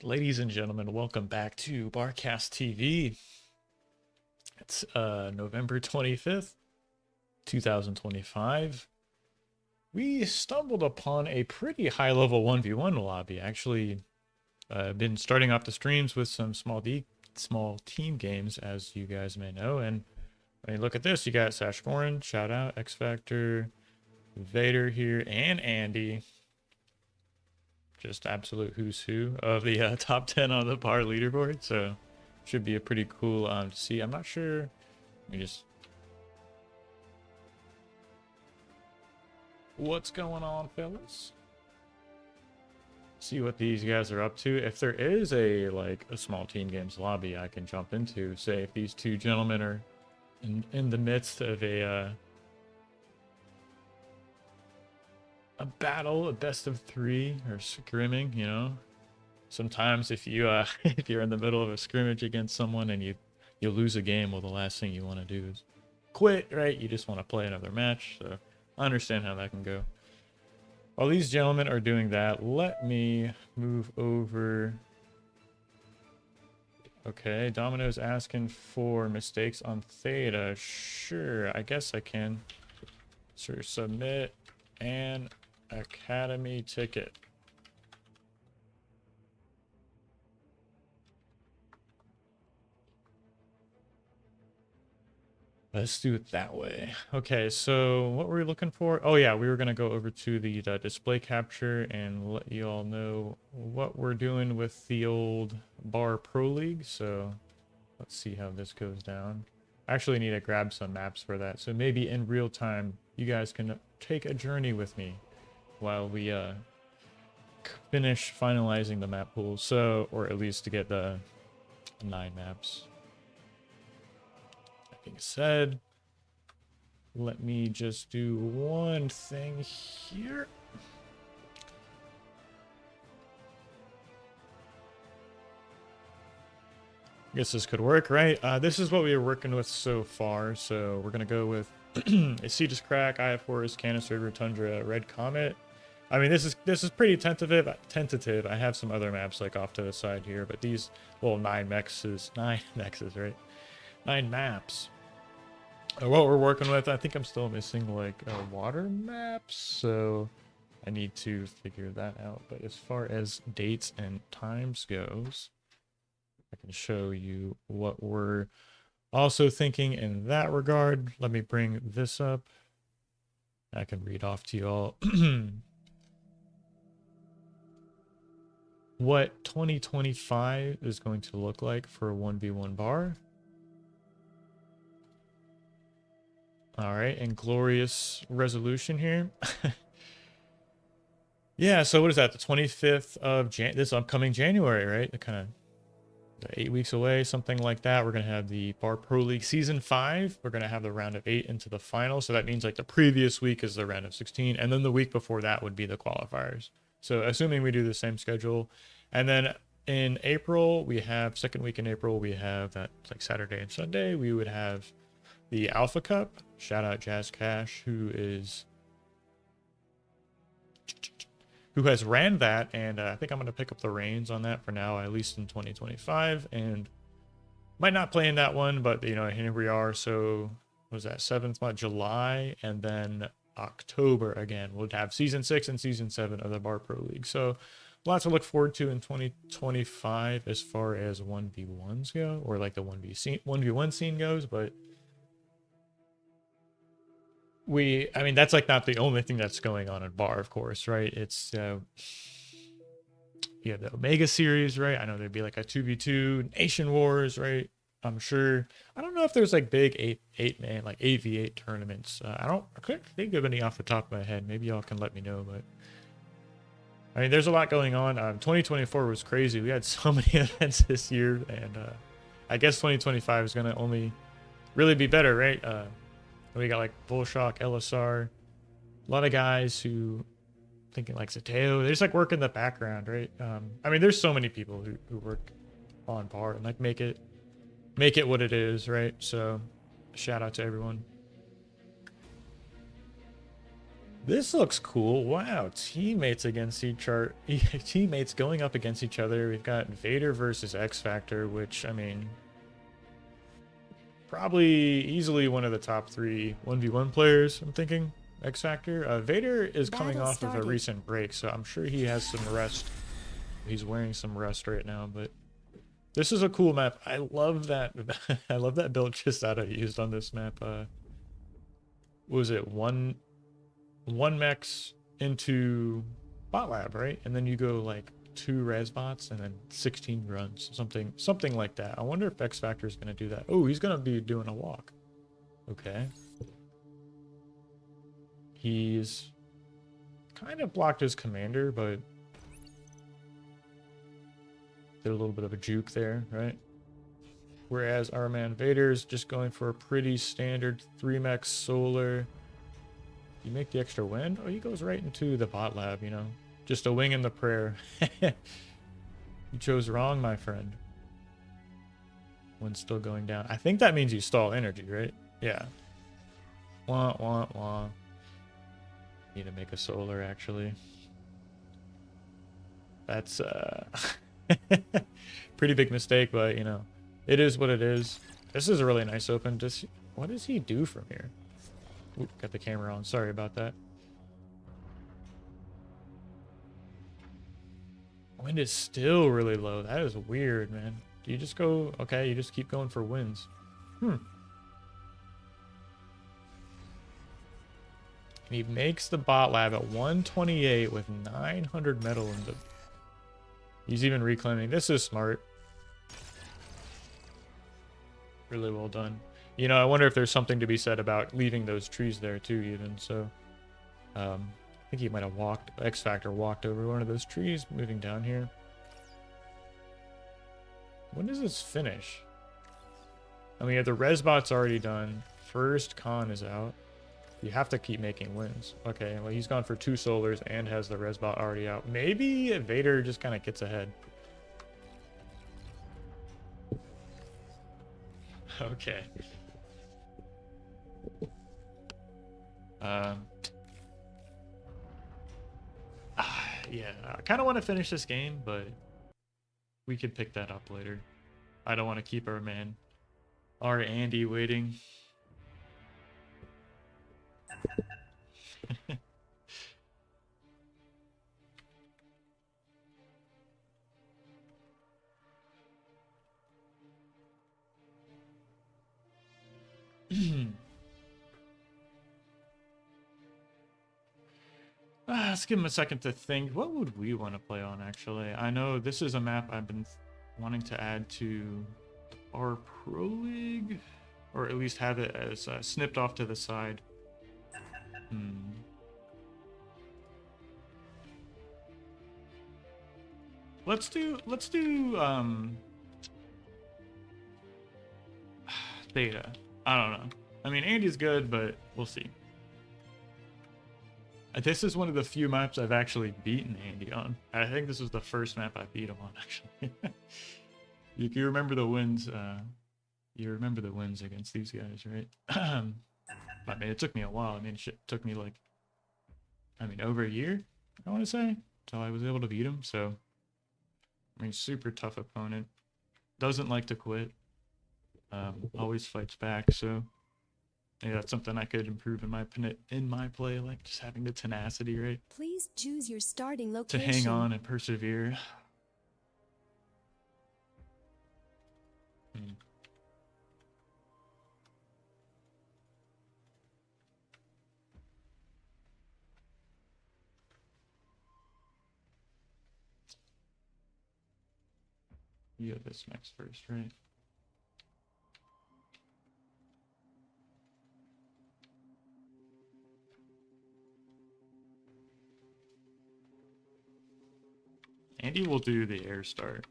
Ladies and gentlemen, welcome back to Barcast TV. It's November 25th, 2025. We stumbled upon a pretty high level 1v1 lobby. Actually, been starting off the streams with some small team games, as you guys may know. And when you look at this, you got Sash Gorin, shout out, X Factor, Vader here, and Andy. Just absolute who's who of the top 10 on the bar leaderboard. So should be a pretty cool to see. I'm not sure. Let me just what's going on, fellas. See what these guys are up to. If there is a small team games lobby I can jump into, say if these two gentlemen are in the midst of a battle, a best of three, or scrimming, you know. Sometimes if you if you're in the middle of a scrimmage against someone and you lose a game, well, the last thing you want to do is quit, right? You just want to play another match. So I understand how that can go. While these gentlemen are doing that, let me move over. Okay, Domino's asking for mistakes on Theta. Sure, I guess I can. Sure, submit an academy ticket. Let's do it that way. Okay, so what were we looking for? Oh yeah, we were gonna go over to the display capture and let you all know what we're doing with the old Bar Pro League. So let's see how this goes down. I actually need to grab some maps for that. So maybe in real time, you guys can take a journey with me while we finish finalizing the map pool. So, or at least to get the 9 maps. That being said, let me just do one thing here. I guess this could work, right? This is what we were working with so far. So we're going to go with a Cetus Crack, Eye of Horus, Canis River, Tundra, Red Comet. I mean, this is pretty tentative. I have some other maps like off to the side here, but these, well, 9 mexes, right? 9 maps. What we're working with, I think I'm still missing like water maps, so I need to figure that out. But as far as dates and times goes, I can show you what we're also thinking in that regard. Let me bring this up. I can read off to you all what 2025 is going to look like for a 1v1 bar. All right, and glorious resolution here. Yeah, so what is that? The 25th of this upcoming January, right? The kind of 8 weeks away, something like that. We're going to have the Bar Pro League Season 5. We're going to have the round of 8 into the final. So that means like the previous week is the round of 16. And then the week before that would be the qualifiers. So assuming we do the same schedule. And then in April, we have, second week in April, we have that like Saturday and Sunday. We would have the Alpha Cup. Shout out Jazz Cash, who has ran that, and I think I'm going to pick up the reins on that for now, at least in 2025, and might not play in that one, but you know, here we are. So was that 7th month, July, and then October again we'll have season 6 and season 7 of the Bar Pro League. So lots to look forward to in 2025 as far as 1v1s go, or like the 1v1 scene goes. But I mean, that's like not the only thing that's going on at Bar, of course, right? It's you have the Omega series, right? I know there'd be like a 2v2 Nation Wars, right? I'm sure. I don't know if there's like big eight man, like 8v8 tournaments. I couldn't think of any off the top of my head. Maybe y'all can let me know, but I mean, there's a lot going on. 2024 was crazy. We had so many events this year, and I guess 2025 is gonna only really be better, right? We got like Bullshock, LSR, a lot of guys who thinking like Zateo, they just like work in the background, right? I mean, there's so many people who work on Bar and like make it what it is, right? So shout out to everyone. This looks cool. Wow, teammates against each other. Teammates going up against each other. We've got Vader versus X Factor, which, I mean, probably easily one of the top 3 1v1 players, I'm thinking. X Factor. Vader is coming off of a recent break, so I'm sure he has some rest. He's wearing some rest right now, but this is a cool map. I love that. I love that build just out of used on this map. What was it? One mechs into bot lab, right? And then you go like 2 res bots and then 16 runs, something like that. I wonder if X Factor is going to do that. Oh, he's going to be doing a walk. Okay. He's kind of blocked his commander, but did a little bit of a juke there, right? Whereas our man Vader's just going for a pretty standard 3 mech solar. You make the extra win? Oh, he goes right into the bot lab, you know. Just a wing in the prayer. You chose wrong, my friend. One's still going down. I think that means you stall energy, right? Yeah. Wah, wah, wah. Need to make a solar, actually. That's pretty big mistake, but, you know, it is what it is. This is a really nice open. What does he do from here? Ooh, got the camera on. Sorry about that. Wind is still really low. That is weird, man. Do you just go... Okay, you just keep going for wins. And he makes the bot lab at 128 with 900 metal in the... He's even reclaiming. This is smart. Really well done. You know, I wonder if there's something to be said about leaving those trees there too, even. So, I think he might have walked... X Factor walked over one of those trees, moving down here. When does this finish? I mean, the res bot's already done. First con is out. You have to keep making wins. Okay, well, he's gone for 2 solars and has the res bot already out. Maybe Vader just kind of gets ahead. Okay. Yeah, I kind of want to finish this game, but we could pick that up later. I don't want to keep our Andy waiting. Let's give him a second to think. What would we want to play on, actually? I know this is a map I've been wanting to add to our Pro League, or at least have it as snipped off to the side. Let's do Theta. I don't know. I mean, Andy's good, but we'll see. This is one of the few maps I've actually beaten Andy on. I think this was the first map I beat him on, actually. If you remember the wins, against these guys, right? I mean, it took me a while. I mean, shit took me like, over a year, I want to say, until I was able to beat him. So, I mean, super tough opponent. Doesn't like to quit. Always fights back. So, yeah, that's something I could improve in my play, like just having the tenacity, right? Please choose your starting location. To hang on and persevere. You have this next first, right? Andy will do the air start.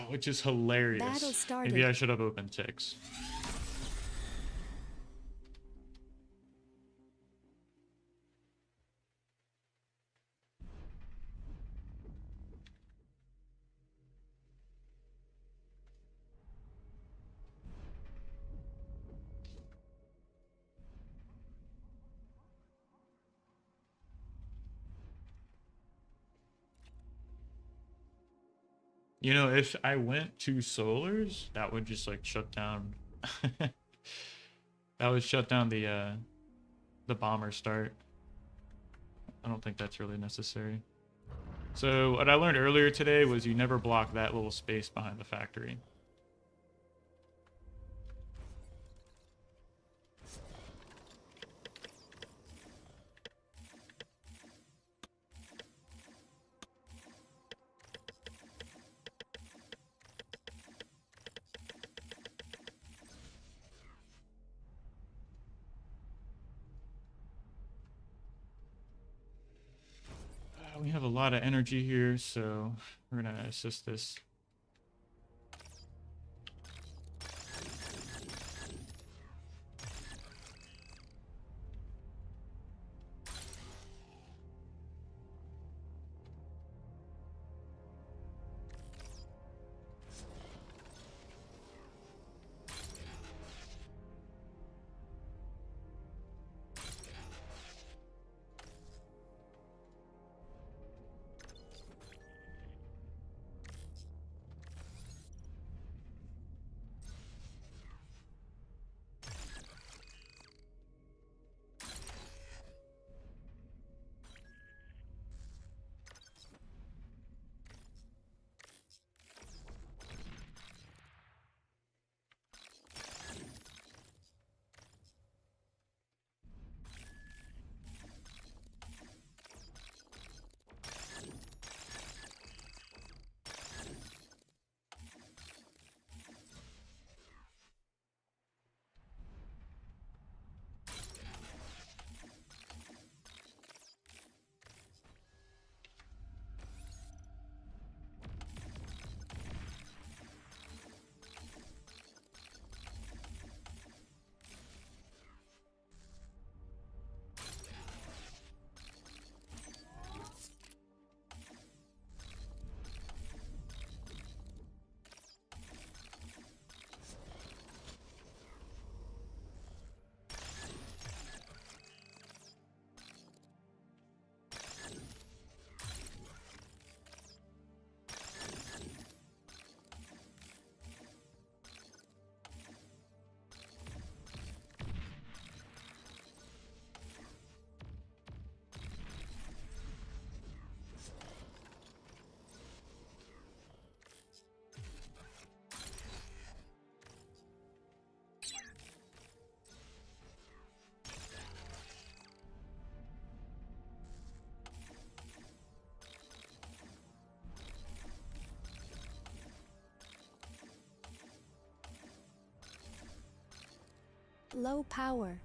Which is hilarious. Battle started. Maybe I should have opened ticks. You know, if I went to solars, that would just like shut down. That would shut down the bomber start. I don't think that's really necessary. So what I learned earlier today was you never block that little space behind the factory. We have a lot of energy here, so we're gonna assist this. Low power.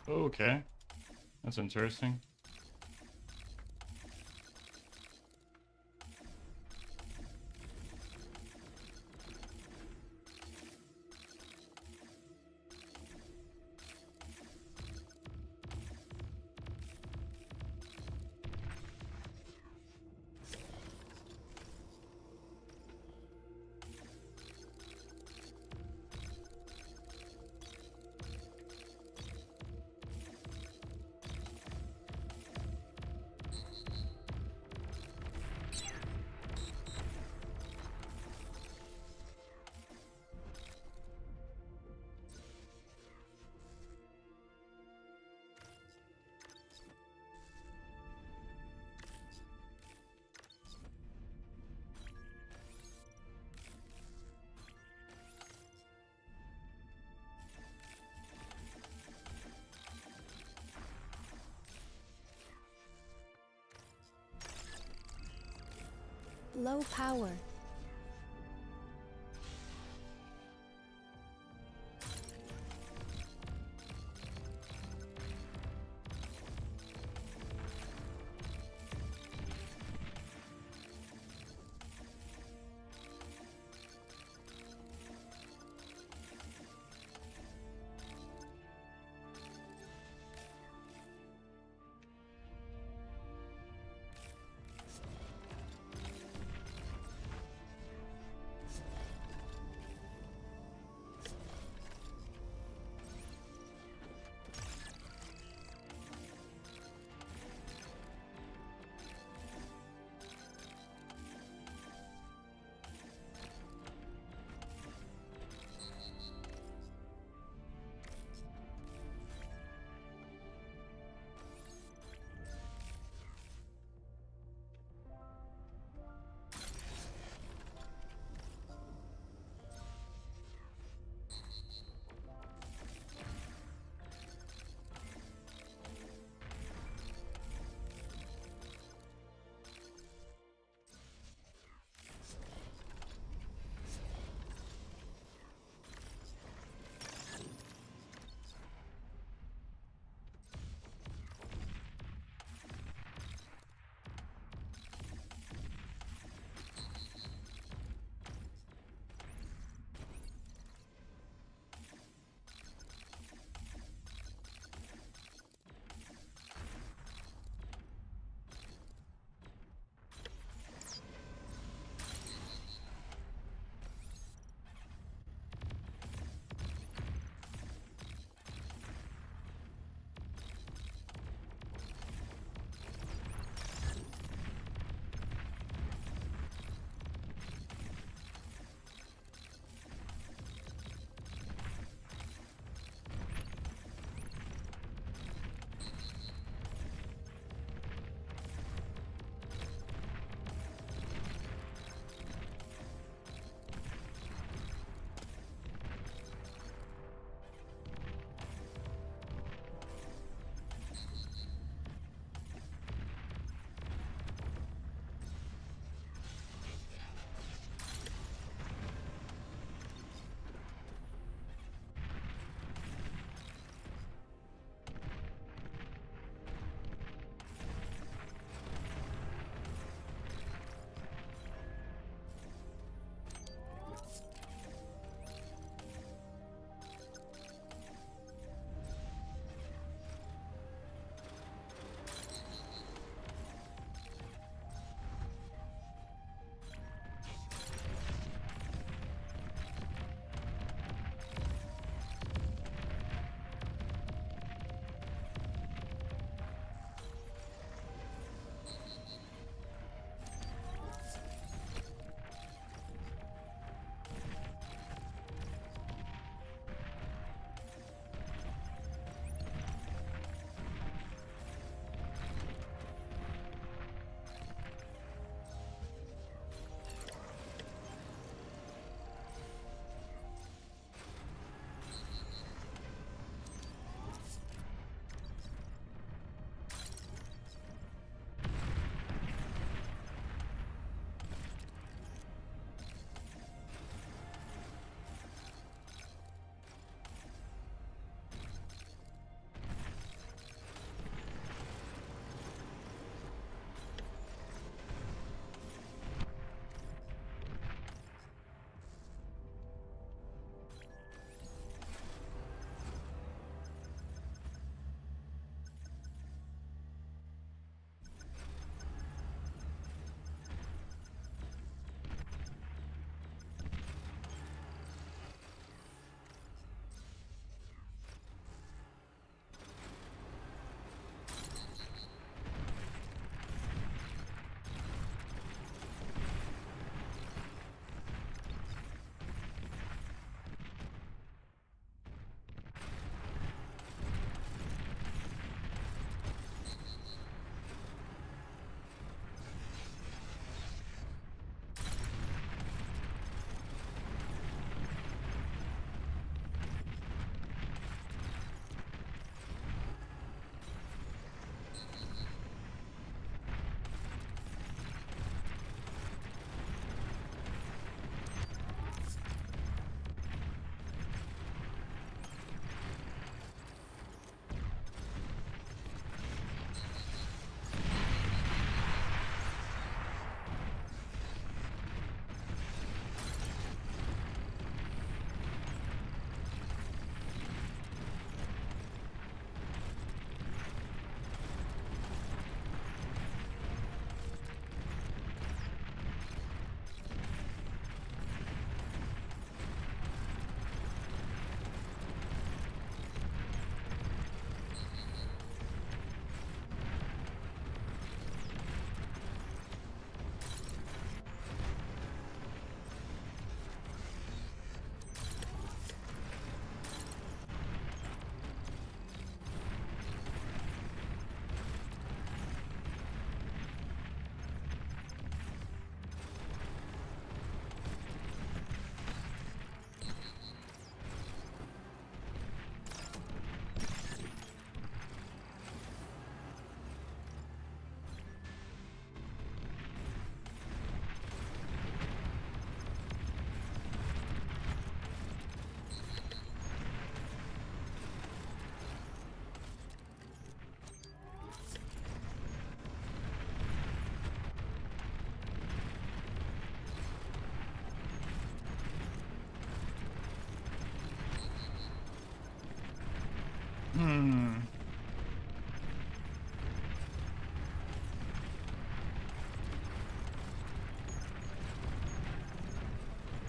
Okay, that's interesting. Low power.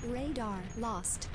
Radar lost.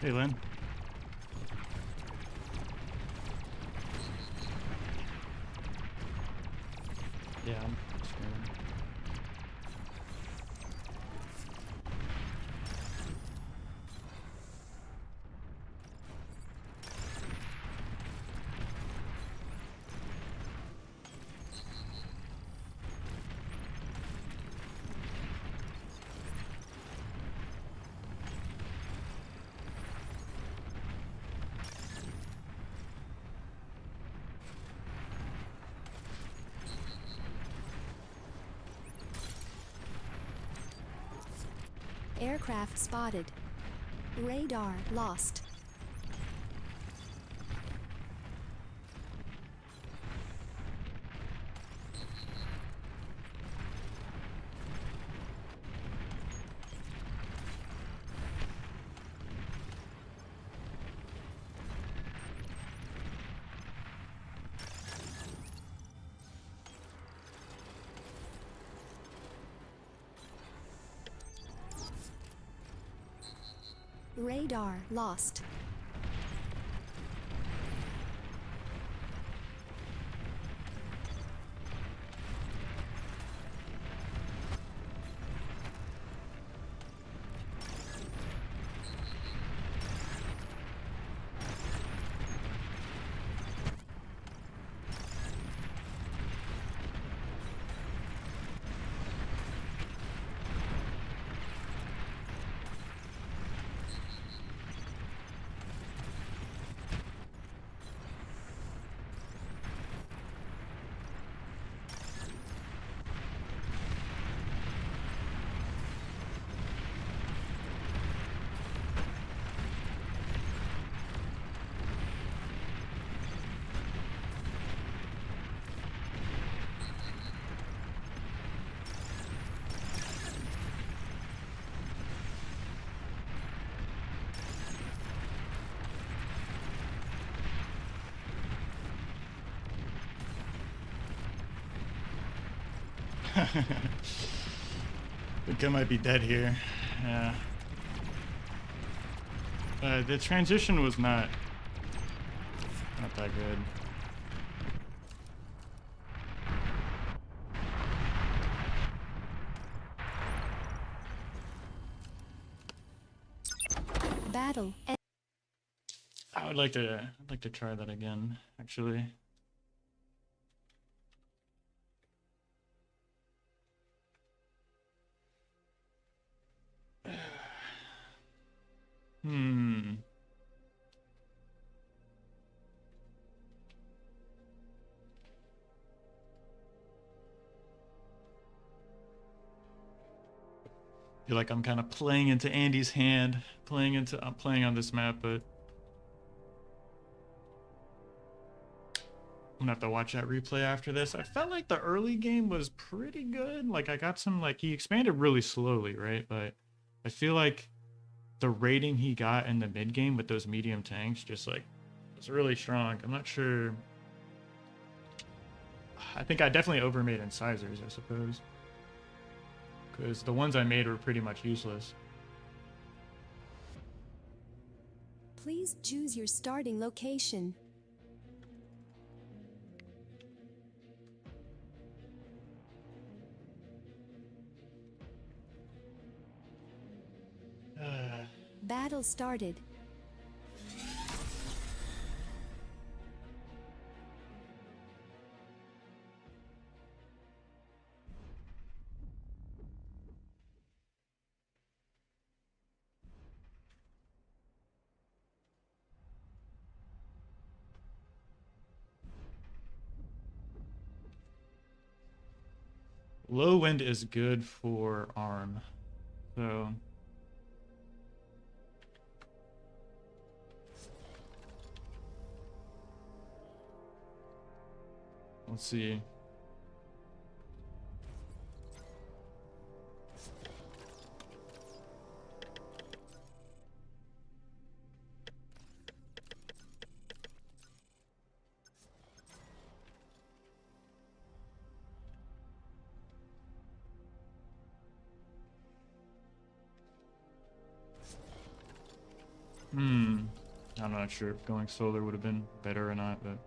Hey, Lynn. Yeah, I'm screaming. Aircraft spotted. Radar lost. Radar lost. think I might be dead here. Yeah. The transition was not that good. Battle. I'd like to try that again, actually. Hmm. Feel like I'm kind of playing into Andy's hand, I'm playing on this map, but I'm gonna have to watch that replay after this. I felt like the early game was pretty good. Like I got some, like, he expanded really slowly, right? But I feel like the rating he got in the mid game with those medium tanks just like was really strong. I'm not sure. I think I definitely overmade incisors, I suppose, because the ones I made were pretty much useless. Please choose your starting location. Battle started. Low wind is good for arm, so let's see. Hmm. I'm not sure if going solar would have been better or not, but.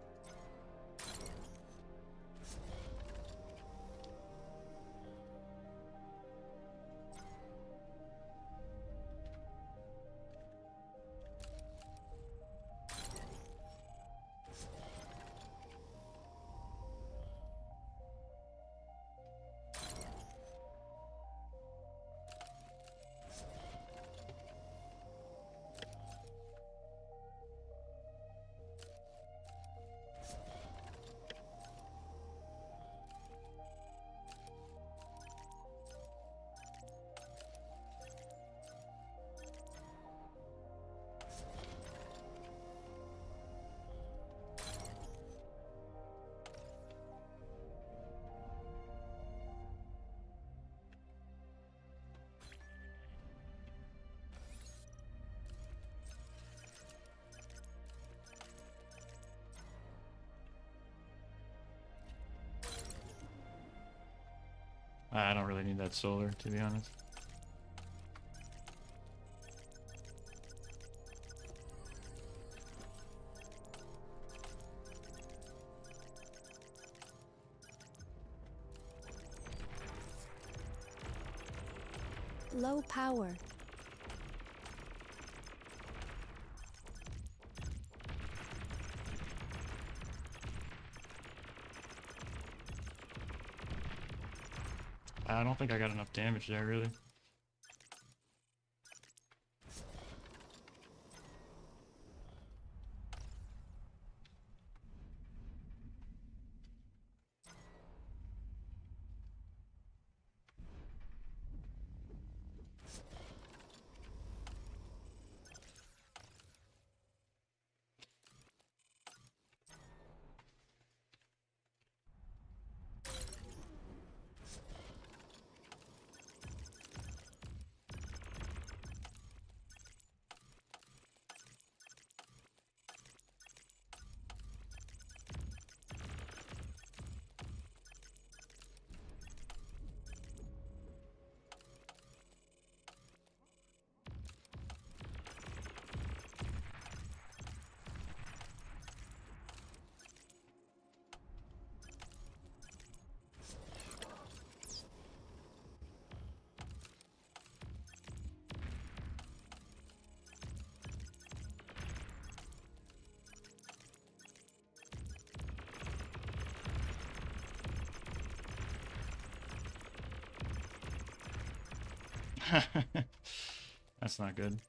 I don't really need that solar, to be honest. Low power. I don't think I got enough damage there, really. That's not good.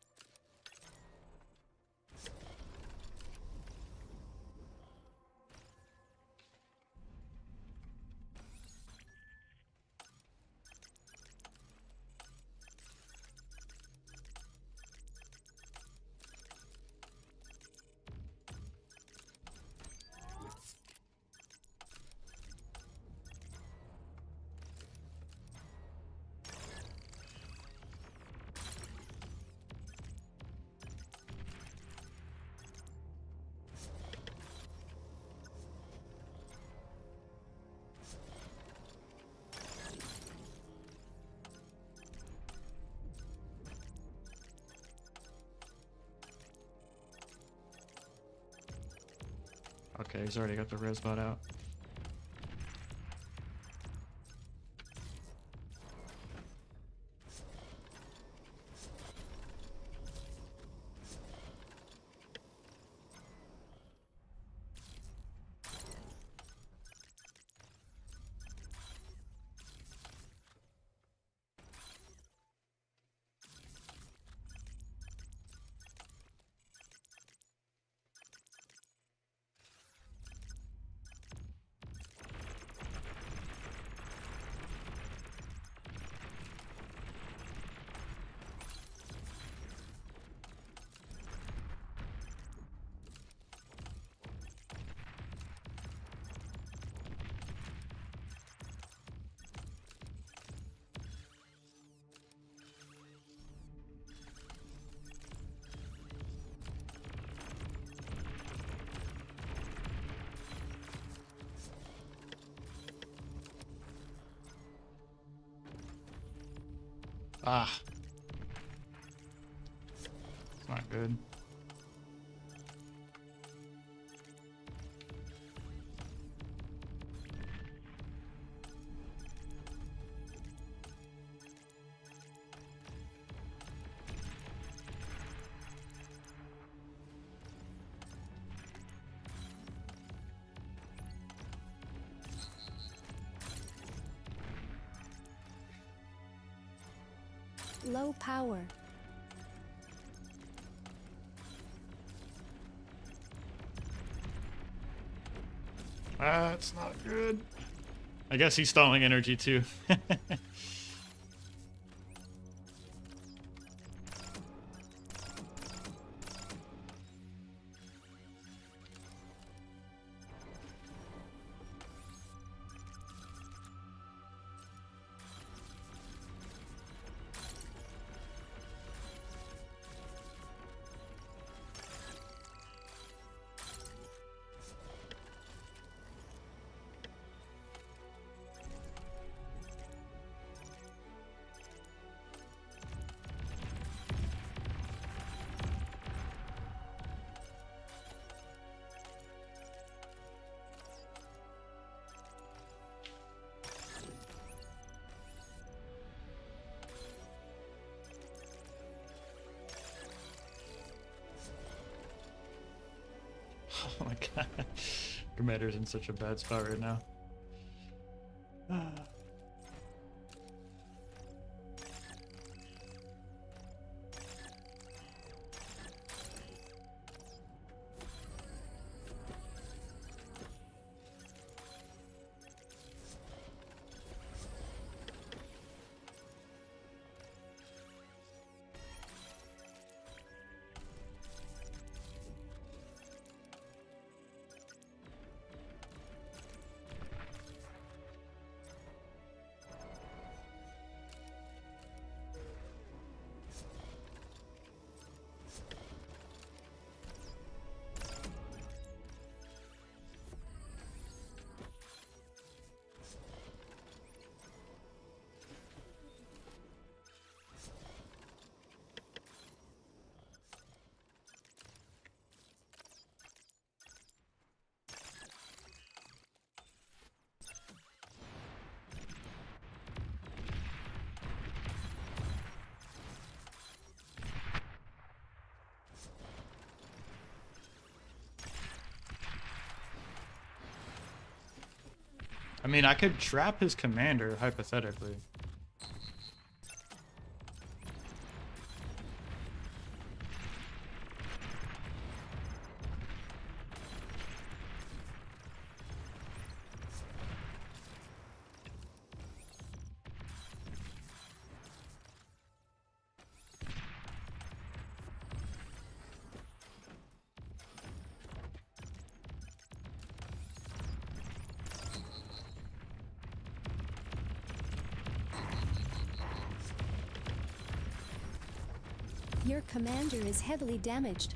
Okay, he's already got the res bot out. Ah. It's not good. Low power. That's not good. I guess he's stalling energy too. Oh my god. Commander's in such a bad spot right now. I mean, I could trap his commander, hypothetically. Your commander is heavily damaged.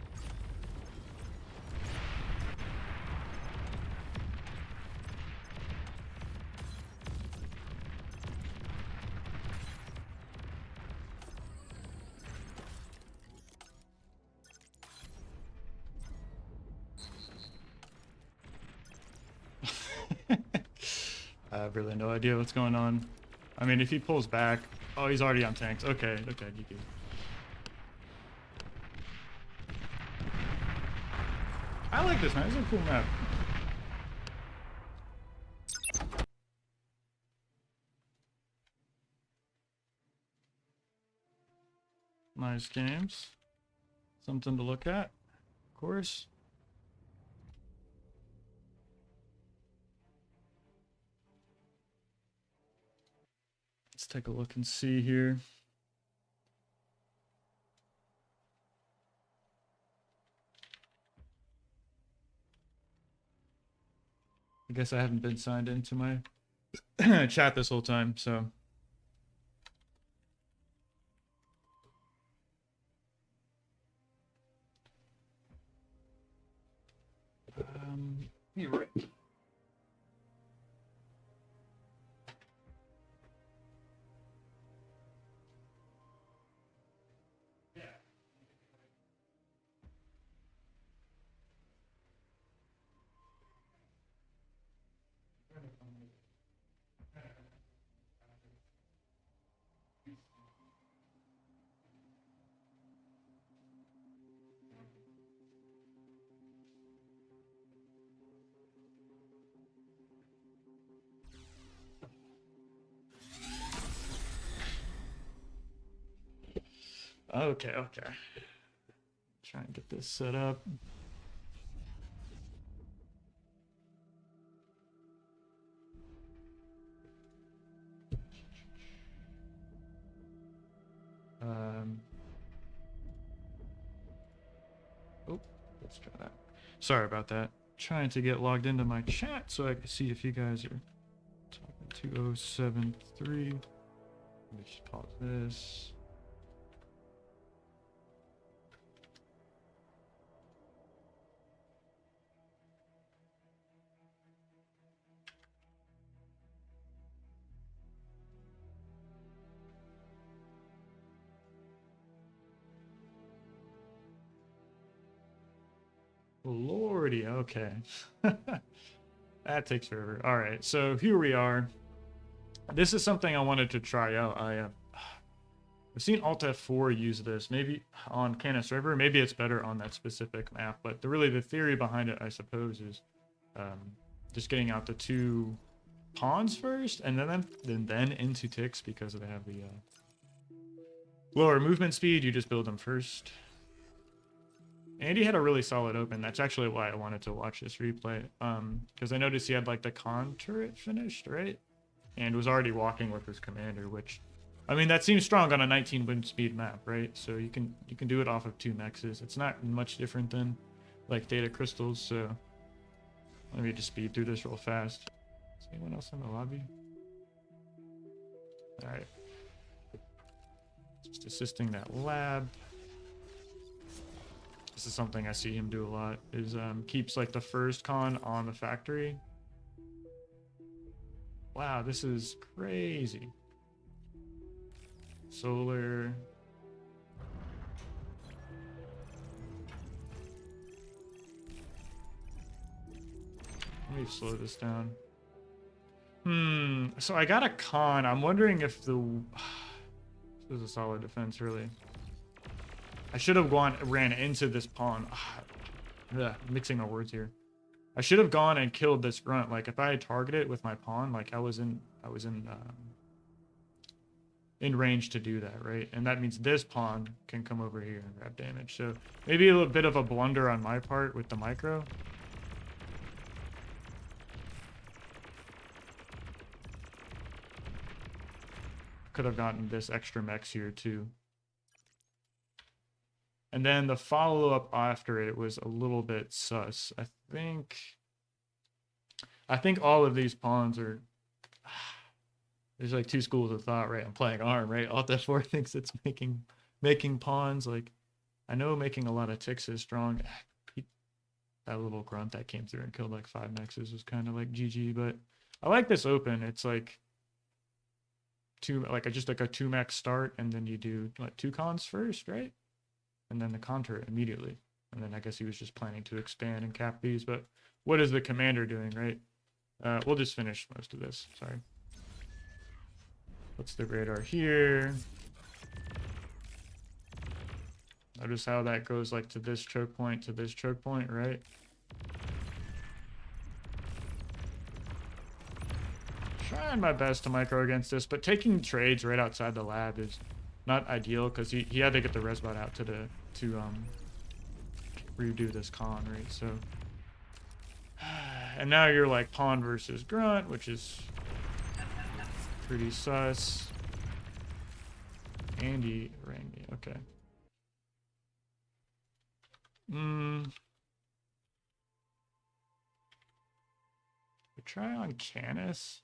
I have really no idea what's going on. I mean, if he pulls back... Oh, he's already on tanks. Okay, okay, GG. I like this, man. This is a cool map. Nice games. Something to look at, of course. Let's take a look and see here. I guess I haven't been signed into my chat this whole time, so. You're right. Okay, okay. Try and get this set up. Um, oh, let's try that. Sorry about that. Trying to get logged into my chat so I can see if you guys are talking. 2073. Let me just pause this. Lordy, okay. That takes forever. All right, so here we are. This is something I wanted to try out. I've seen Alt F4 use this, maybe on Canis River. Maybe it's better on that specific map, but really the theory behind it, I suppose, is just getting out the 2 pawns first, and then into ticks because they have the lower movement speed. You just build them first. Andy had a really solid open. That's actually why I wanted to watch this replay. Because I noticed he had like the con turret finished, right? And was already walking with his commander, which, I mean, that seems strong on a 19 wind speed map, right? So you can do it off of 2 mexes. It's not much different than like data crystals. So let me just speed through this real fast. Is anyone else in the lobby? All right. Just assisting that lab. This is something I see him do a lot, is keeps like the first con on the factory. Wow, this is crazy. Solar. Let me slow this down. So I got a con. I'm wondering if the... This is a solid defense, really. I should have ran into this pawn. Mixing my words here. I should have gone and killed this grunt. Like if I had targeted it with my pawn, like I was in range to do that, right? And that means this pawn can come over here and grab damage. So maybe a little bit of a blunder on my part with the micro. Could have gotten this extra mex here too. And then the follow-up after it was a little bit sus. I think all of these pawns are... There's like 2 schools of thought, right? I'm playing arm, right? Alt F4 thinks it's making pawns. Like, I know making a lot of ticks is strong. That little grunt that came through and killed like 5 mexes was kind of like GG, but I like this open. It's like just like a 2 mex start, and then you do like 2 cons first, right? And then the counter immediately. And then I guess he was just planning to expand and cap these, but what is the commander doing, right? We'll just finish most of this, sorry. What's the radar here? Notice how that goes like to this choke point, right? Trying my best to micro against this, but taking trades right outside the lab is not ideal because he had to get the resbot out to redo this con, right? So, and now you're like pawn versus grunt, which is pretty sus. Andy rang me, okay. We try on Canis.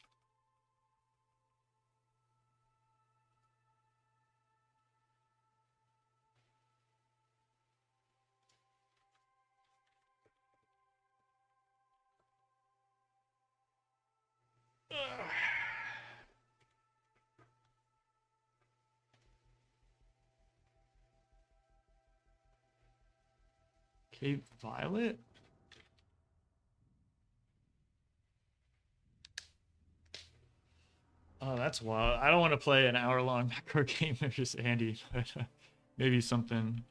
Cape Violet? Oh, that's wild. I don't want to play an hour-long macro game versus Andy, but maybe something.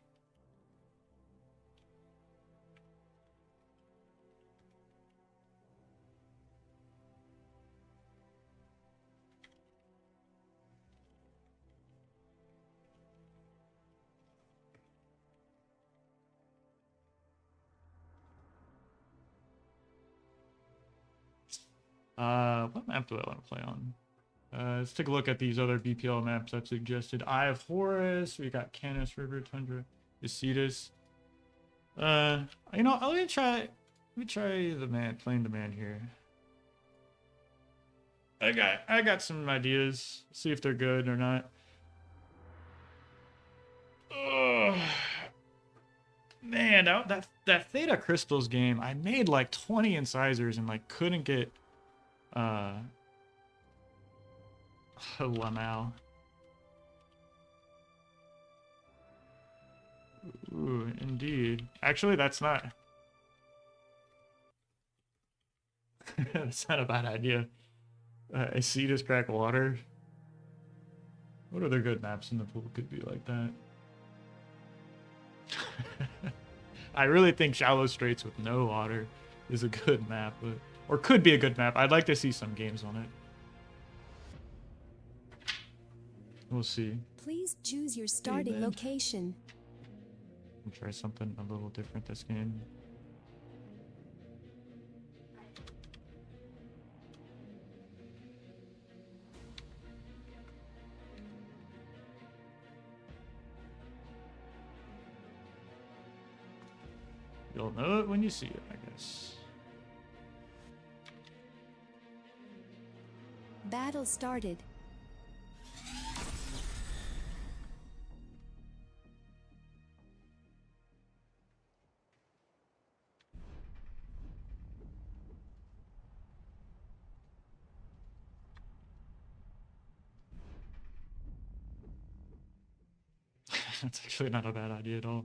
What map do I want to play on? Let's take a look at these other BPL maps I've suggested. Eye of Horus. We got Canis River, Tundra, Isitis. You know, let me try playing the man here. I got some ideas. See if they're good or not. Ugh. Man, that Theta Crystals game, I made like 20 incisors and like couldn't get Lamau. Ooh, indeed. Actually, that's not that's not a bad idea. I see this crack water. What other good maps in the pool could be like that? I really think Shallow Straits with no water is a good map, or could be a good map. I'd like to see some games on it. We'll see. Please choose your starting location. I'll try something a little different this game. You'll know it when you see it, I guess. Battle started. That's actually not a bad idea at all.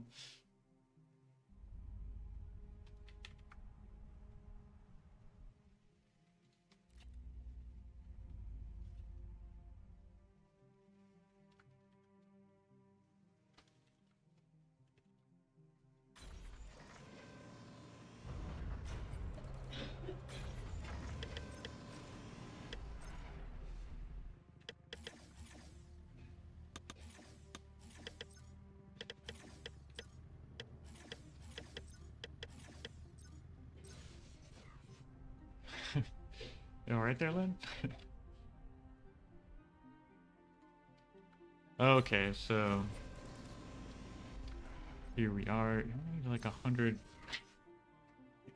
You all right there, Lynn? Okay, so here we are. I need like 100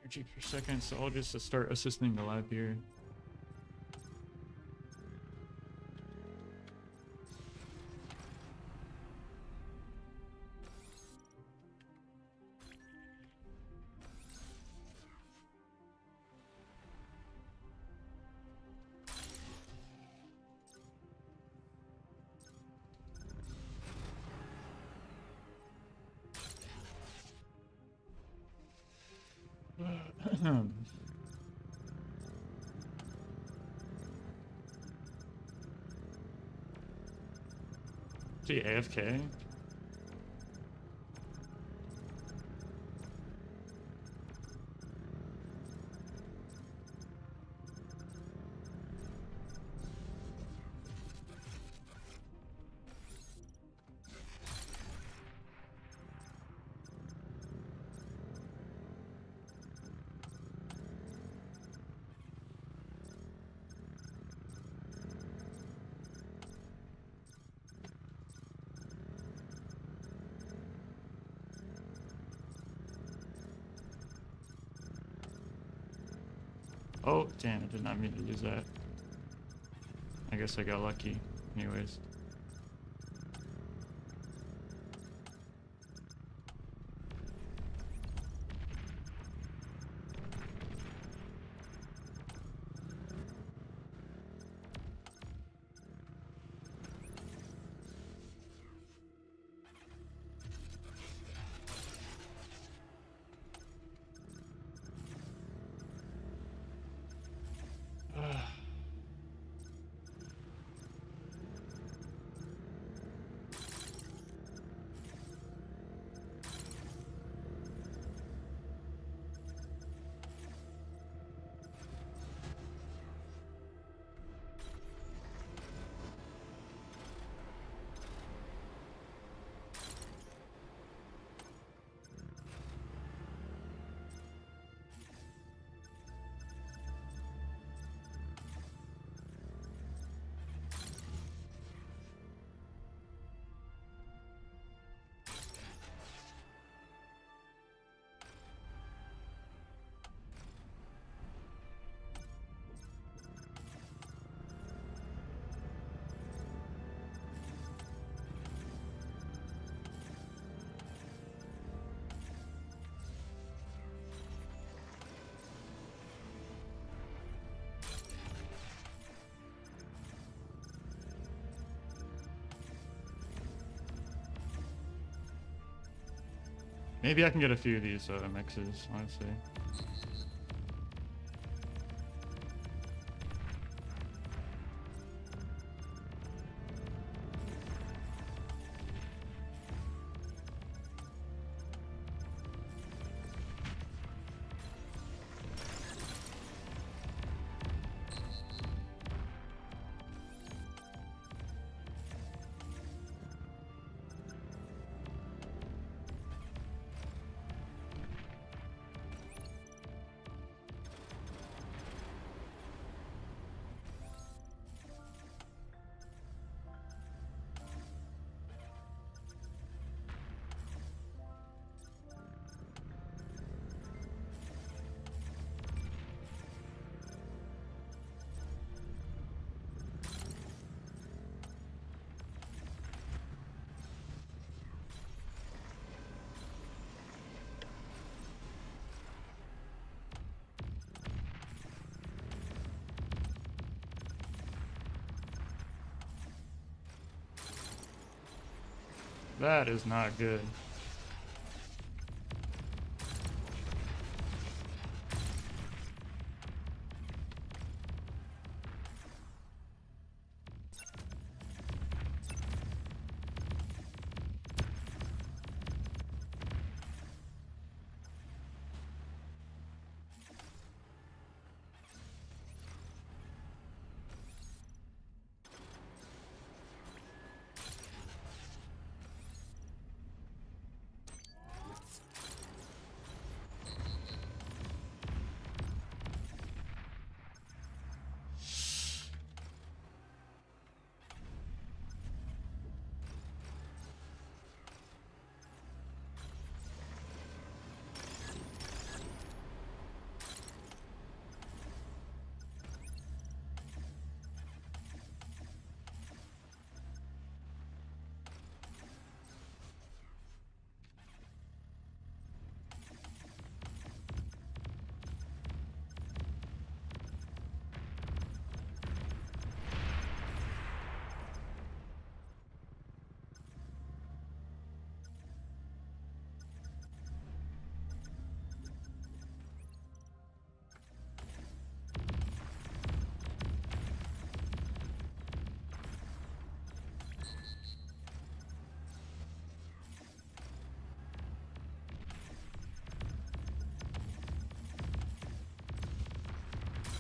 energy per second, so I'll just start assisting the lab here. Is he AFK? Oh, damn, I did not mean to lose that. I guess I got lucky. Anyways. Maybe I can get a few of these mixes, honestly. That is not good.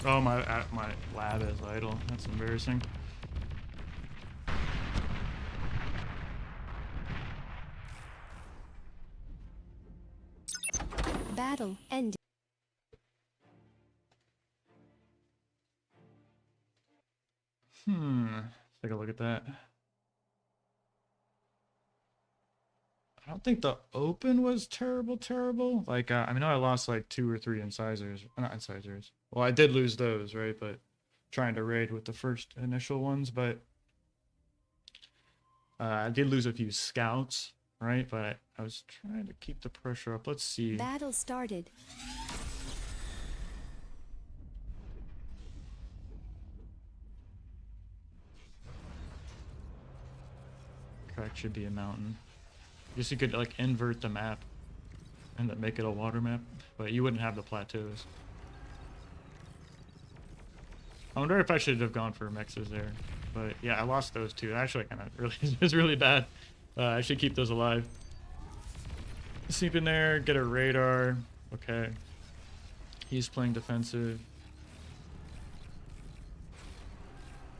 Oh, my lab is idle. That's embarrassing. Battle ended. Let's take a look at that. I don't think the open was terrible. Like, I mean, I lost like 2 or 3 incisors. Not incisors. Well, I did lose those, right? But trying to raid with the first initial ones. But I did lose a few scouts, right? But I was trying to keep the pressure up. Let's see. Battle started. Crack should be a mountain. Guess you could like invert the map and then make it a water map, but you wouldn't have the plateaus. I wonder if I should have gone for mexes there, but yeah, I lost those two. Actually, kind of really is really bad. I should keep those alive. Sleep in there, get a radar. Okay, he's playing defensive.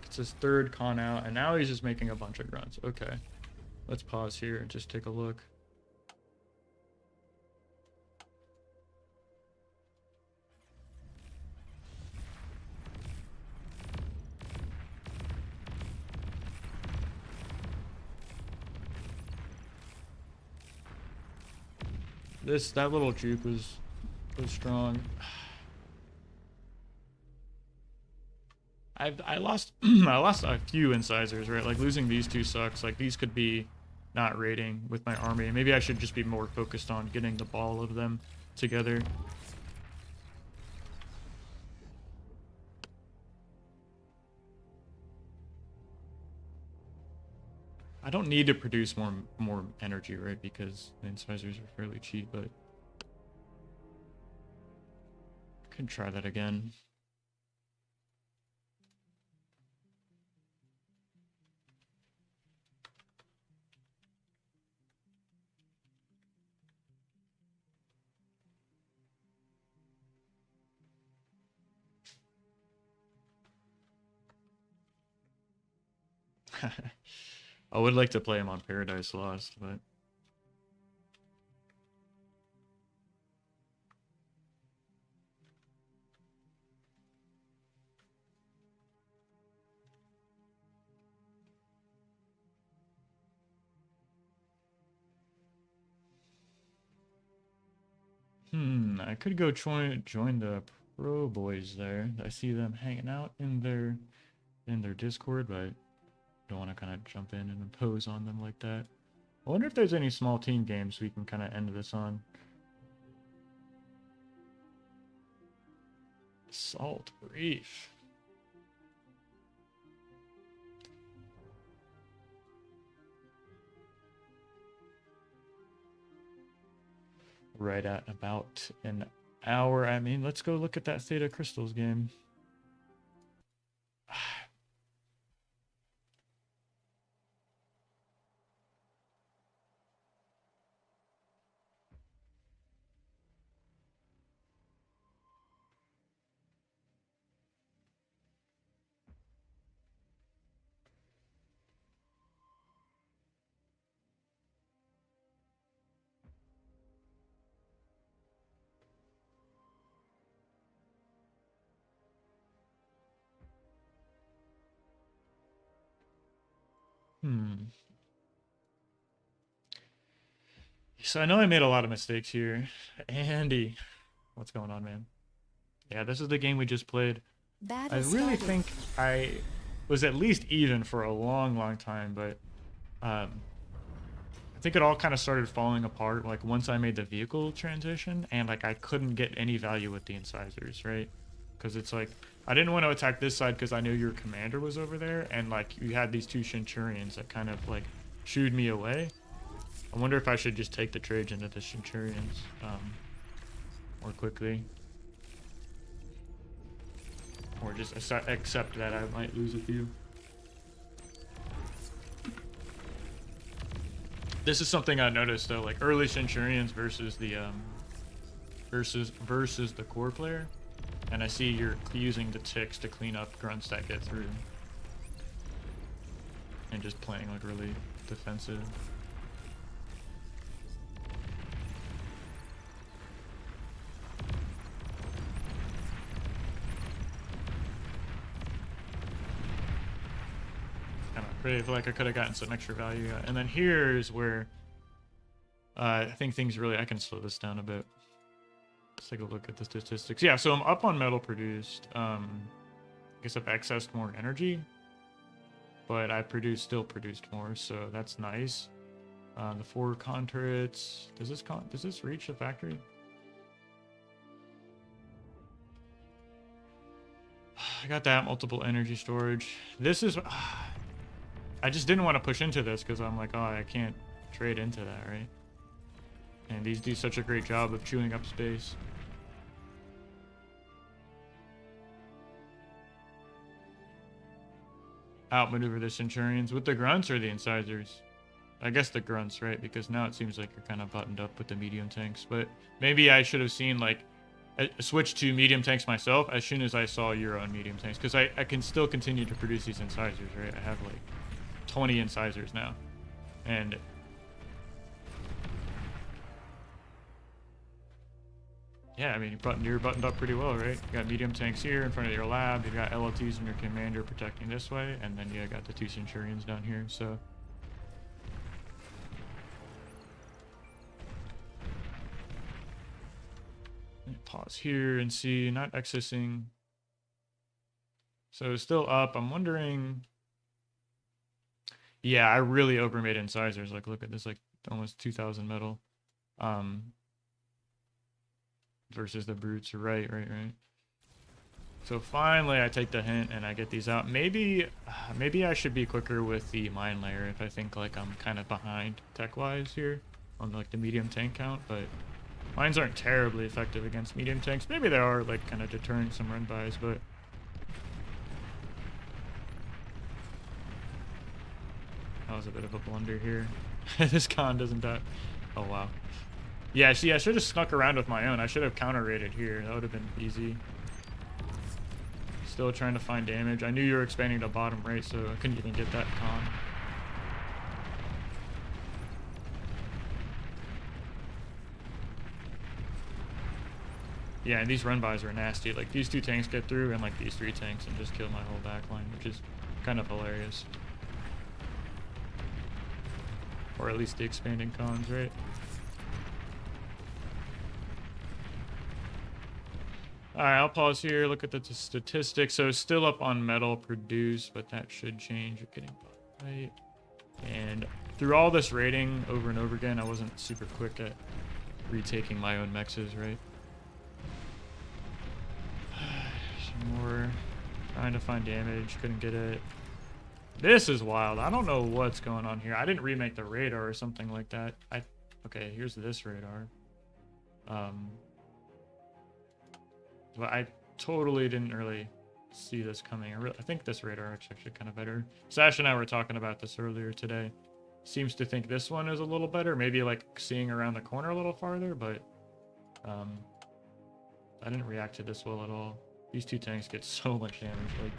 It's his 3rd con out, and now he's just making a bunch of grunts. Okay, let's pause here and just take a look. That little juke was strong. I lost I lost a few incisors, right? Like losing these 2 sucks. Like these could be not raiding with my army. Maybe I should just be more focused on getting the ball of them together. I don't need to produce more energy, right? Because the incisors are fairly cheap, but I can try that again. I would like to play him on Paradise Lost, but I could go join the pro boys there. I see them hanging out in their Discord, but don't want to kind of jump in and impose on them like that. I wonder if there's any small team games we can kind of end this on. Salt Reef. Right at about an hour. I mean, let's go look at that Theta Crystals game. So I know I made a lot of mistakes here. Andy, what's going on, man? Yeah, this is the game we just played. I Battle really started. think I was at least even for a long time, but I think it all kind of started falling apart like once I made the vehicle transition, and like I couldn't get any value with the incisors, right? Because it's like I didn't want to attack this side because I knew your commander was over there, and like you had these two centurions that kind of like shooed me away. I wonder if I should just take the trade into the centurions more quickly, or just accept that I might lose a few. This is something I noticed though, like early centurions versus the versus the core player, and I see you're using the ticks to clean up grunts that get through, and just playing like really defensive. I feel like I could have gotten some extra value. And then here's where I think things really... I can slow this down a bit. Let's take a look at the statistics. Yeah, so I'm up on metal produced. I guess I've accessed more energy, but I still produced more, so that's nice. The 4 turrets. Does this reach the factory? I got that multiple energy storage. This is... I just didn't want to push into this because I'm like, oh, I can't trade into that, right? And these do such a great job of chewing up space. Outmaneuver the Centurions with the grunts or the incisors? I guess the grunts, right? Because now it seems like you're kind of buttoned up with the medium tanks. But maybe I should have seen like a switch to medium tanks myself as soon as I saw your own medium tanks, because I can still continue to produce these incisors, right? I have like 20 incisors now, and yeah, I mean you're buttoned up pretty well, right? You got medium tanks here in front of your lab, you got LLTs and your commander protecting this way, and then you got the 2 centurions down here. So pause here and see, not accessing. So it's still up. I'm wondering. Yeah, I really overmade incisors. Like, look at this, like almost 2,000 metal. Versus the brutes. Right. So finally I take the hint and I get these out. Maybe I should be quicker with the mine layer if I think like I'm kind of behind tech-wise here on like the medium tank count, but mines aren't terribly effective against medium tanks. Maybe they are like kind of deterring some run-bys, but that was a bit of a blunder here. This con doesn't die. Oh, wow. Yeah, see, I should have snuck around with my own. I should have counter-raided here. That would have been easy. Still trying to find damage. I knew you were expanding to bottom right, so I couldn't even get that con. Yeah, and these run-bys are nasty. Like, these 2 tanks get through, and like these 3 tanks, and just kill my whole back line, which is kind of hilarious. Or at least the expanding cons, right? Alright, I'll pause here, look at the statistics. So still up on metal produced, but that should change. You're getting right. And through all this raiding over and over again, I wasn't super quick at retaking my own mexes, right? Some more. Trying to find damage, couldn't get it. This is wild. I don't know what's going on here. I didn't remake the radar or something like that. Okay, here's this radar. But I totally didn't really see this coming. I think this radar is actually kind of better. Sash and I were talking about this earlier today. Seems to think this one is a little better. Maybe like seeing around the corner a little farther, but I didn't react to this well at all. These 2 tanks get so much damage. Like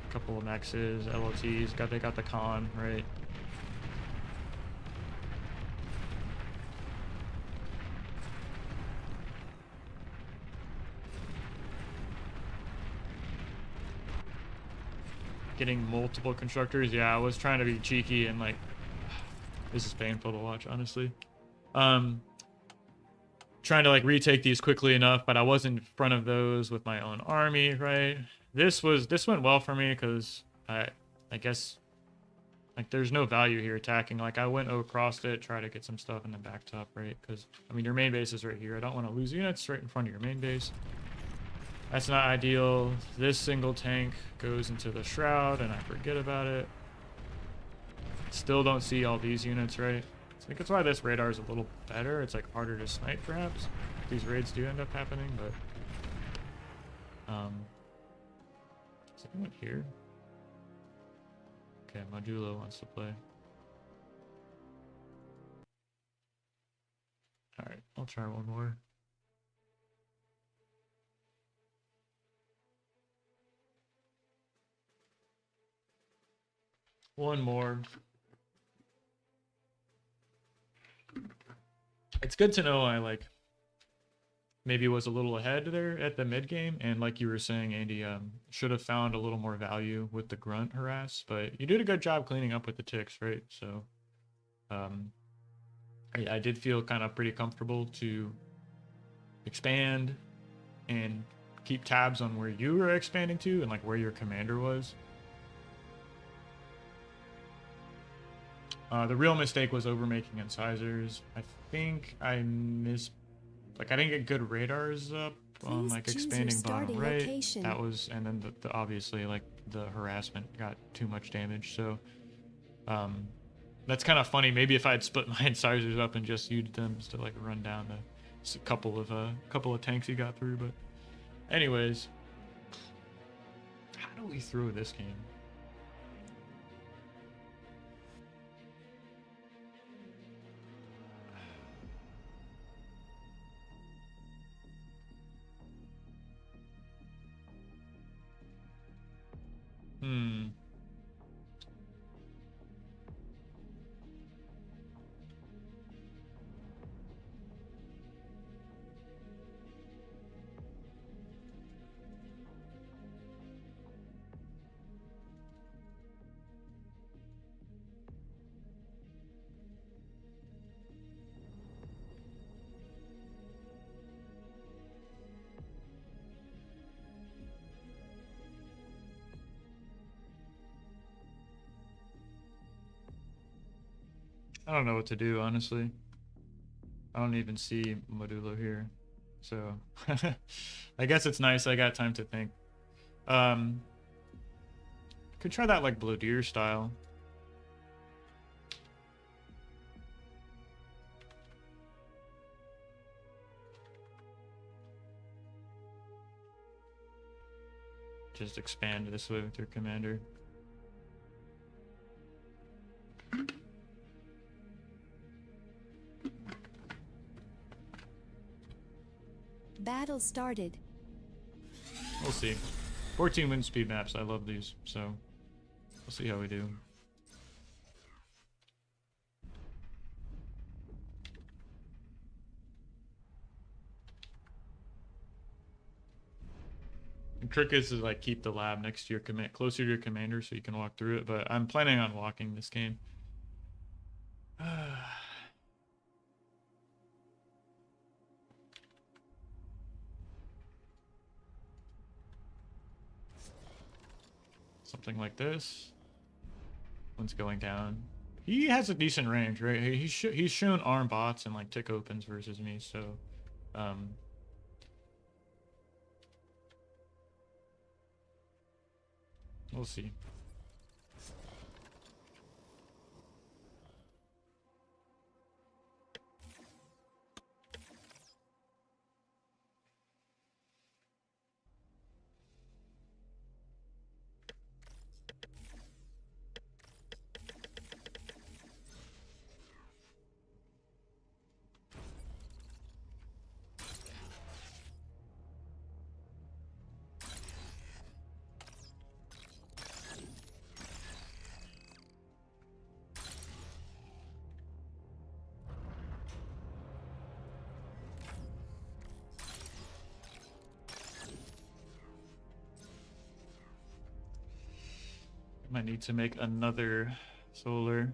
a couple of maxes, LLTs. They got the con, right? Getting multiple constructors. Yeah, I was trying to be cheeky and like, this is painful to watch, honestly. Trying to like retake these quickly enough, but I wasn't in front of those with my own army, right? This went well for me because I guess like there's no value here attacking. Like I went across it, try to get some stuff and then backed up, right? Because I mean your main base is right here. I don't want to lose units right in front of your main base. That's not ideal. This single tank goes into the shroud and I forget about it. Still don't see all these units, right? I think that's why this radar is a little better. It's like harder to snipe perhaps. These raids do end up happening, but is anyone here? Okay, Modulo wants to play. Alright, I'll try one more. One more. It's good to know I like maybe was a little ahead there at the mid game, and like you were saying, Andy, should have found a little more value with the grunt harass, but you did a good job cleaning up with the ticks, right? So I did feel kind of pretty comfortable to expand and keep tabs on where you were expanding to and like where your commander was. The real mistake was overmaking incisors. I think I missed, like I didn't get good radars up on like expanding bottom right. Location. That was, and then the obviously like the harassment got too much damage. So that's kind of funny. Maybe if I had split my incisors up and just used them to like run down a couple of tanks he got through. But anyways, how do we throw this game? I don't know what to do, honestly. I don't even see Modulo here. So I guess it's nice I got time to think. Could try that like Blue Deer style. Just expand this way with your commander. Battle started. We'll see. 14 wind speed maps. I love these, so we'll see how we do. The trick is to like keep the lab next to your command, closer to your commander, so you can walk through it. But I'm planning on walking this game. Something like this. One's going down. He has a decent range, right? He's shown arm bots and like tick opens versus me, so we'll see. Might need to make another solar.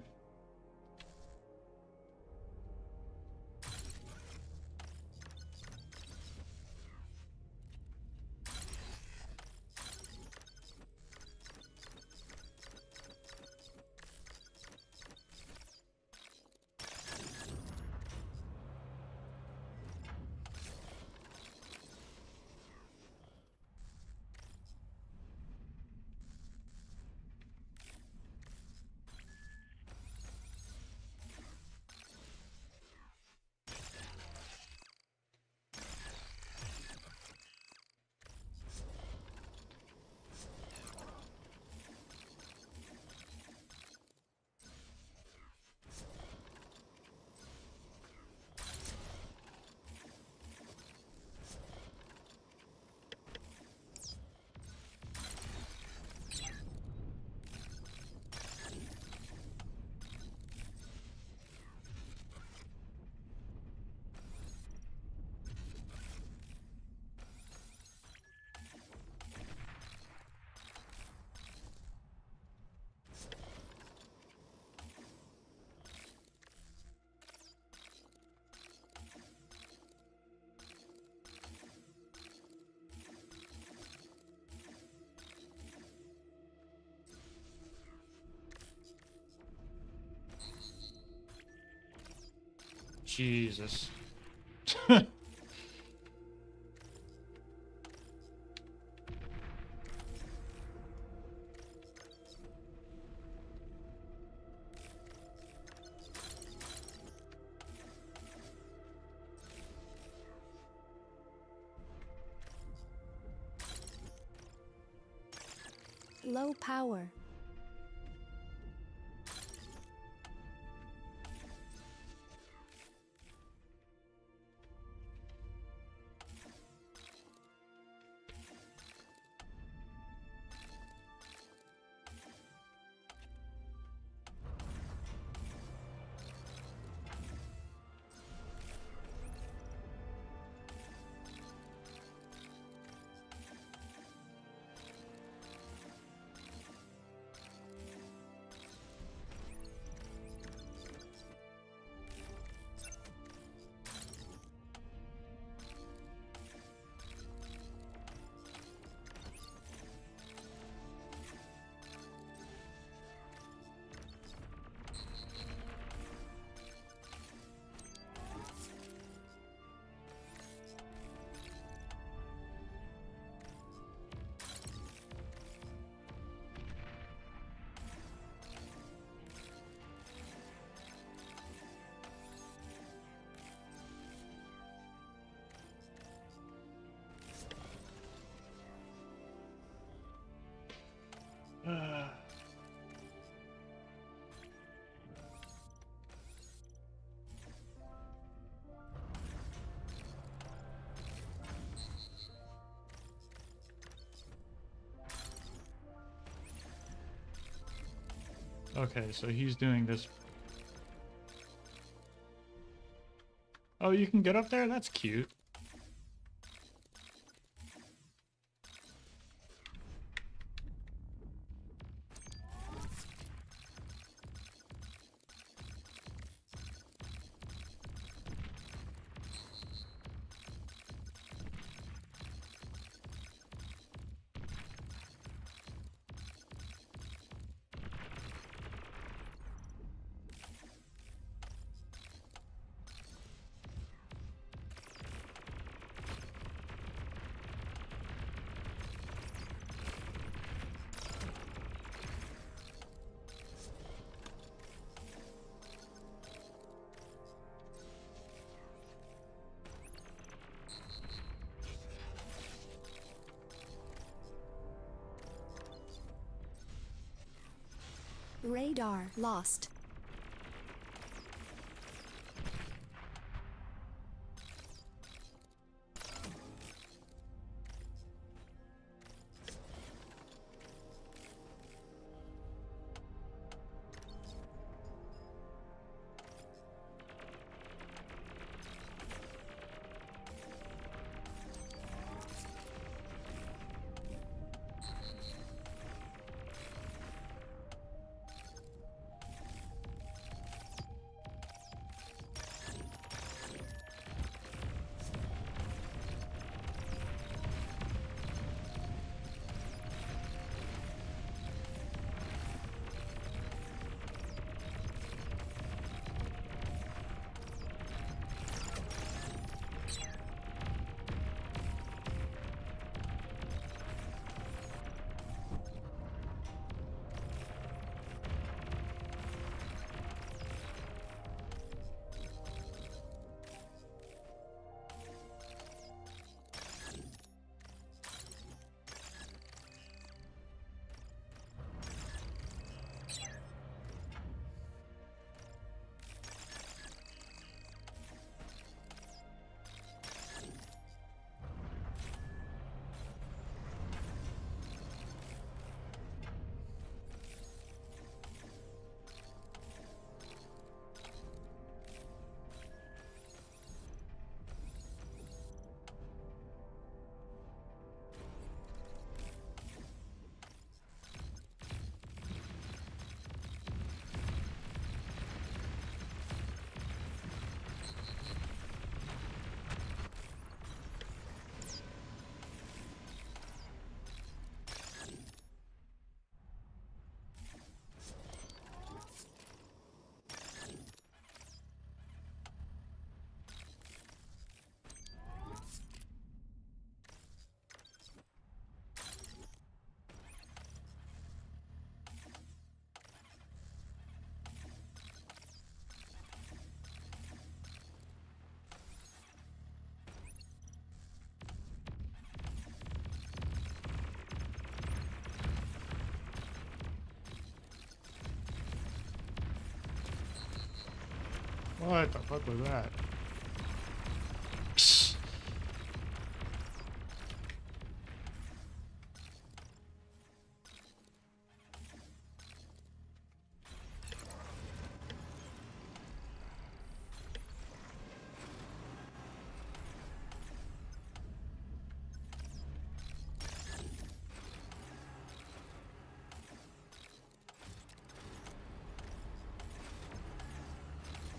Jesus. Low power. Okay, so he's doing this. Oh, you can get up there? That's cute. Radar lost. What the fuck was that? Psst.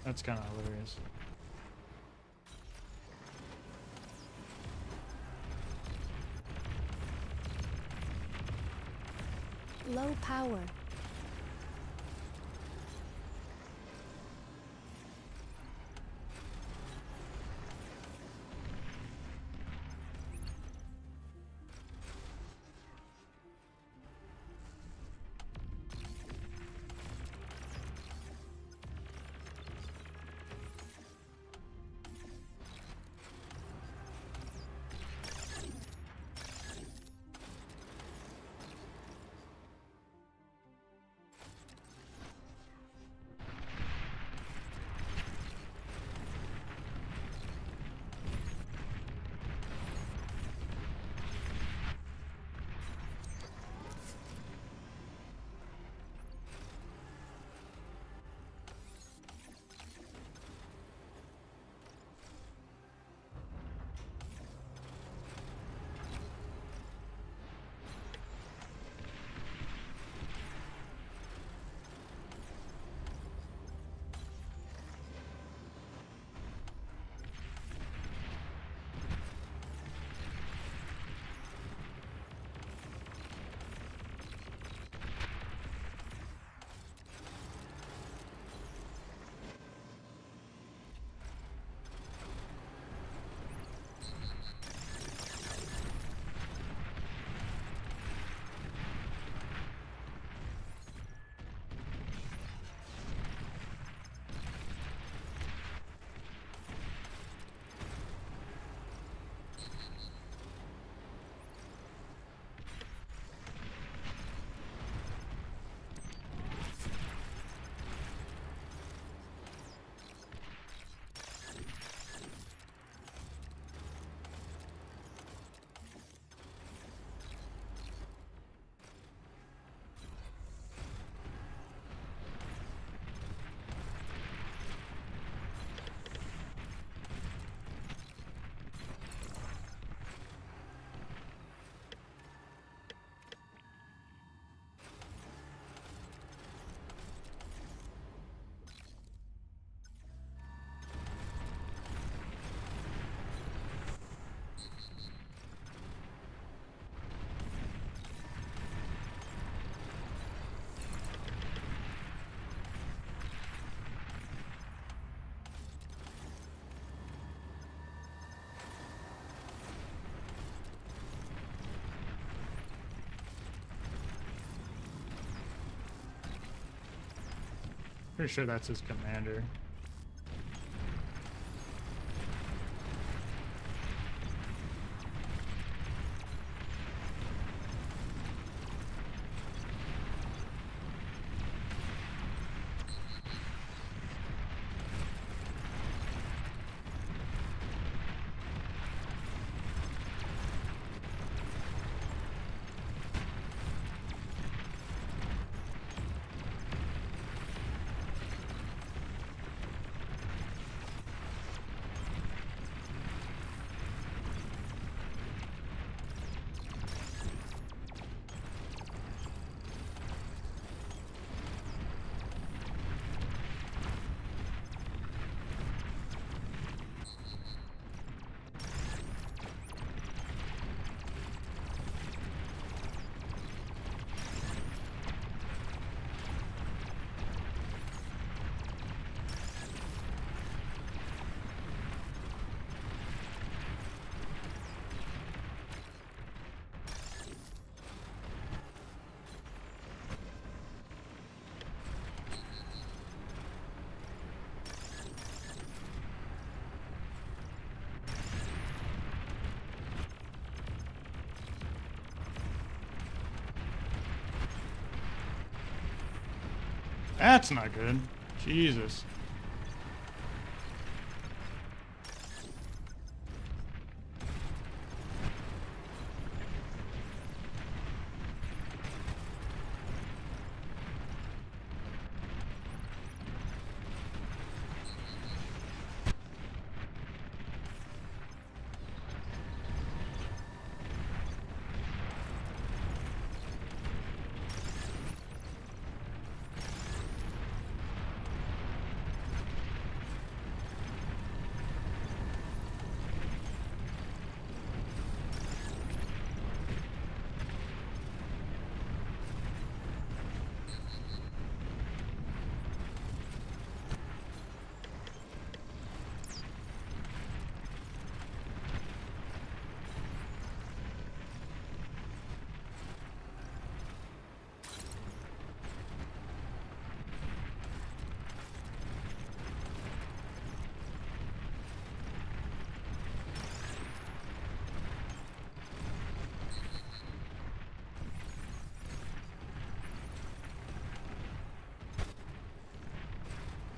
That's kind of hilarious. Low power. Pretty sure that's his commander. That's not good. Jesus.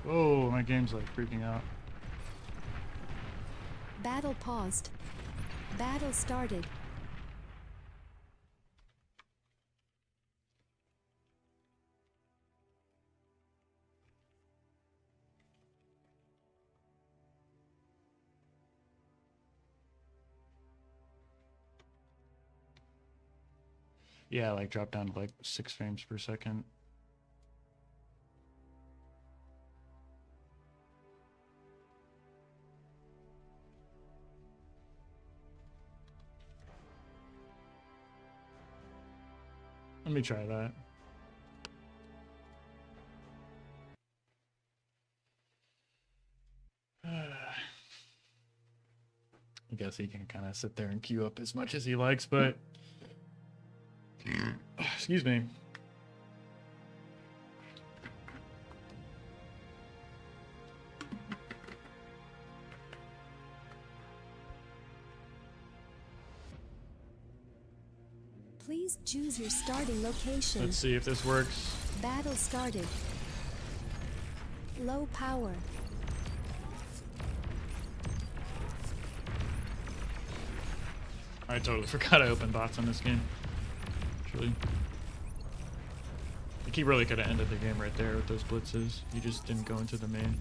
Whoa, my game's like freaking out. Battle paused. Battle started. Yeah, like drop down to like 6 frames per second. Let me try that. I guess he can kind of sit there and queue up as much as he likes, but excuse me. Please choose your starting location. Let's see if this works. Battle started. Low power. I totally forgot I opened bots on this game. Actually, like he really could have ended the game right there with those blitzes. He just didn't go into the main.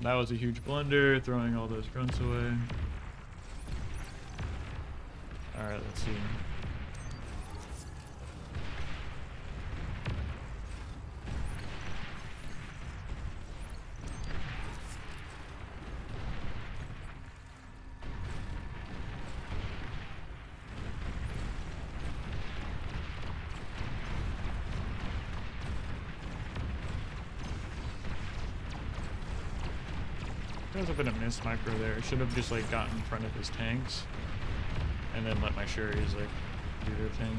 That was a huge blunder, throwing all those grunts away. Alright, let's see. There was a bit of miss micro there. Should have just like gotten in front of his tanks and then let my Sherries like do their thing.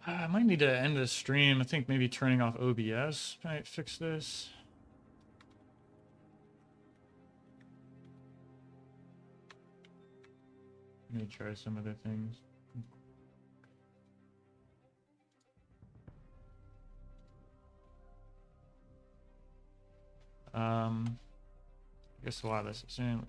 I might need to end the stream. I think maybe turning off OBS might fix this. Let me try some other things. I guess while this is in,